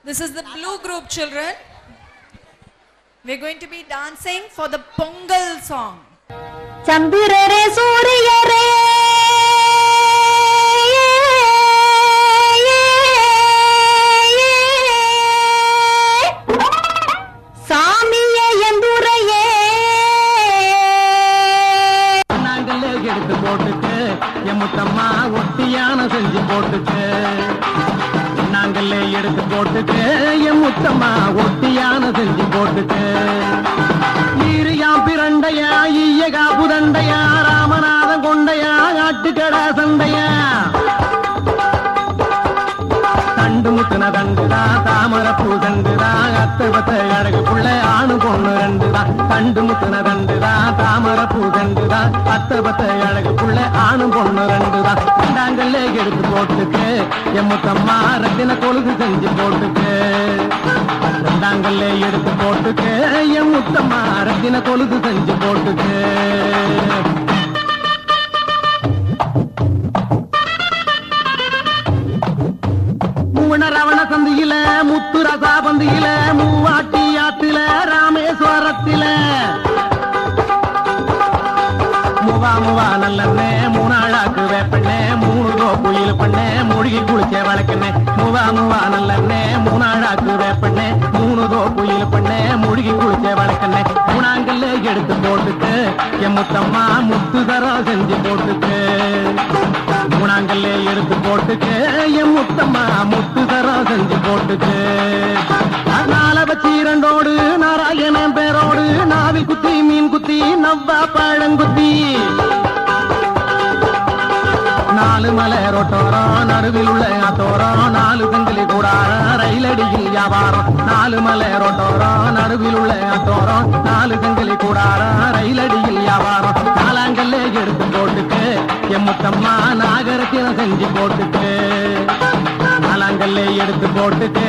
This is the blue group, children. We're going to be dancing for the Pongal song. Chandirare Suriyare Samiye Enduraye நாங்களே எடுத்து போட்டுட்டு எம்முத்தம்மா ஒட்டியான செஞ்சு போட்டுட்டு நாங்களே எடுத்து போட்டுட்டு எம்முத்தம்மா ஒட்டியான செஞ்சு போட்டுட்டு நீரியா பிரண்டையா ஈயகா புதண்டையா ராமநாதன் கொண்டையா ஆட்டுக்கடா சண்டையா தண்டு முத்துன தண்டுதா தாமர பூ தண்டுதா அத்தபத்த அழகு புள்ள ஆணு பொண்ணு ரெண்டுதா தண்டு முத்துன தண்டுதா தாமர பூ தண்டுதா அத்தபத்த அழகு புள்ள ஆணு பொண்ணு ரெண்டுதா நாங்களே எடுத்து போட்டுக்கு எம்முத்தம்மா ரத்தின கொழுது செஞ்சு போட்டுக்கு நாங்களே எடுத்து போட்டுக்கு எம்முத்தம்மா ரத்தின கொழுது செஞ்சு போட்டுக்கு ரவண சந்தியில முத்து ரசா பந்தியில மூவாட்டி ஆத்தில ராமேஸ்வரத்தில முவா நல்லண்ணே மூணாளாக்கு வேப்பண்ணே மூணு கோயில் பண்ணே மூழ்கி குளிச்ச வழக்கண்ணே முவா நல்லண்ணே மூணாளாக்கு வேப்பண்ணே மூணு கோயில் பண்ணே மூழ்கி குளிச்ச வழக்கண்ணே மூணாங்கல்ல எடுத்து போட்டுட்டு எம்முத்தம்மா முத்து தரம் செஞ்சு போட்டுட்டு மூணாங்கல்ல எடுத்து போட்டுட்டு எம்முத்தம்மா முத்து தரம் செஞ்சு போட்டுட்டு நாளை வச்சு இரண்டோடு நாராயணன் பேரோடு நாவி குத்தி மீன் குத்தி நவ்வா பழங்குத்தி நாலு மலை ரோட்டோரம் நடுவில் உள்ள ஆத்தோரம் நாலு செங்கிலி கூடாரம் ரயிலடியில் வியாபாரம் நாலு மலை ரோட்டோரம் நடுவில் உள்ள ஆத்தோரம் நாலு செங்கிலி கூடாரம் ரயிலடியில் வியாபாரம் நாலாங்கல்ல எடுத்து போட்டுட்டு எம்முத்தம்மா நாகரத்தினம் செஞ்சு போட்டுட்டு நாலாங்கல்ல எடுத்து போட்டுட்டு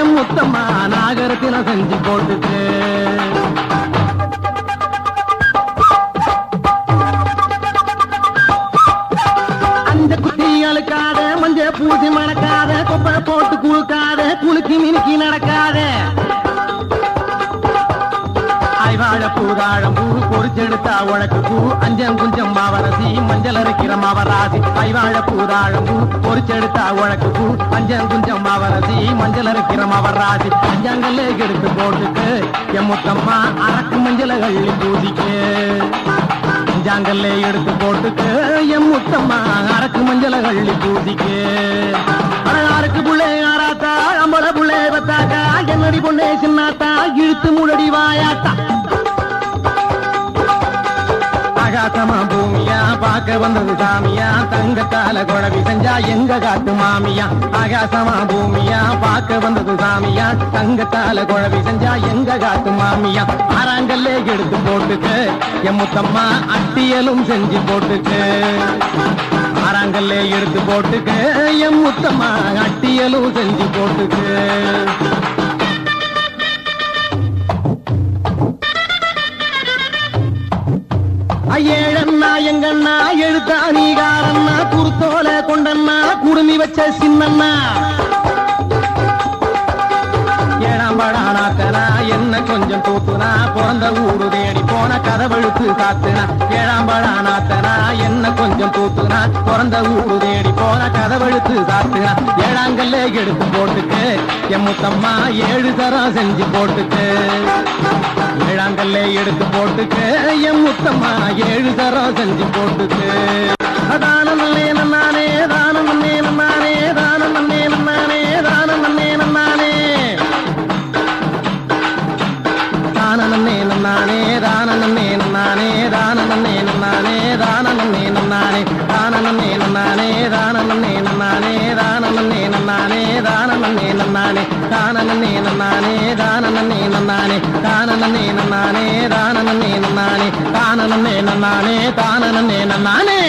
எம்முத்தம்மா நாகரத்தினம் செஞ்சு போட்டுட்டு அழுக்காத மஞ்ச பூசி மணக்காத கொப்பை போட்டு குழுக்காத குலுக்கி மினுக்கி நடக்காத ஐவாழ பூதாழம் பூ பொறிச்செடுத்தா உழக்கு பூ அஞ்சம் குஞ்சம் மாவரசி மஞ்சள் அரைக்கிற மாவராசி ஐவாழ பூதாழம் பூ பொறிச்செடுத்தா உழக்கு பூ அஞ்சம் குஞ்சம் மாவரசி மஞ்சள் அரைக்கிற மாவராசி அஞ்சாங்கல்ல எடுத்து போட்டுக்கு எம்முத்தம்மா அரக்கு மஞ்சள கள்ளி பூசிக்கு அஞ்சாங்கல்ல எடுத்து போட்டுக்கு எம்முத்தம்மா அரக்கு மஞ்சள கள்ளி பூசிக்கு அழகாருக்கு புள்ளே ஆராத்தா அம்பள புள்ளே பத்தாக்கா என்னடி பொண்ணே சின்னாத்தா இழுத்து முழடி வாயாத்தா ஆகாசமா பூமியா பார்க்க வந்தது சாமியா தங்கத்தால குழவி செஞ்சா எங்க காட்டு மாமியா ஆகாசமா பூமியா பார்க்க வந்தது சாமியா தங்கத்தால குழவி செஞ்சா எங்க காட்டு மாமியா ஆறாங்கல்ல எடுத்து போட்டுக்கு எம்முத்தம்மா அட்டியலும் செஞ்சு போட்டுக்கு ஆறாங்கல்ல எடுத்து போட்டுக்கு எம்முத்தம்மா அட்டியலும் செஞ்சு போட்டுக்கு ஏழண்ணா எங்கண்ணா எழுத்தா நீகாரண்ணா குருத்தோல கொண்டண்ணா குடுமி வச்ச சின்னண்ணா ஏழாம் படானாக்கனா என்ன கொஞ்சம் தூத்துனா பிறந்த ஊடு தேடி போன கதவெழுத்து காத்துனா ஏழாம் படானாக்கனா என்ன கொஞ்சம் தூத்துனா பிறந்த ஊடு தேடி போன கதவெழுத்து காத்துனா ஏழாங்கல்ல எடுத்து போட்டுக்கு எம்முத்தம்மா 7 தரம் செஞ்சு போட்டுக்கு ஏழாங்கல்ல எடுத்து போட்டுக்கு எம்முத்தம்மா 7 தரம் செஞ்சு போட்டுக்கு தானம் நன்னே நன்னானே தானம் நன்னே நன்னானே தானம் நன்னே நன்னானே தானம் நன்னே நன்னானே தானம் நன்னே நன்னானே தானம் நன்னே நன்னானே தானம் நன்னே நன்னானே தானம் நன்னே நன்னானே தானம் நன்னே நன்னானே தானம் நன்னே நன்னானே தானம் நன்னே நன்னானே தானம் நன்னே நன்னானே தானம் நன்னே நன்னானே தானம் நன்னே நன்னானே தானம் நன்னே நன்னானே தானம் நன்னே நன்னானே தானம் நன்னே நன்னானே தானம் நன்னே நன்னானே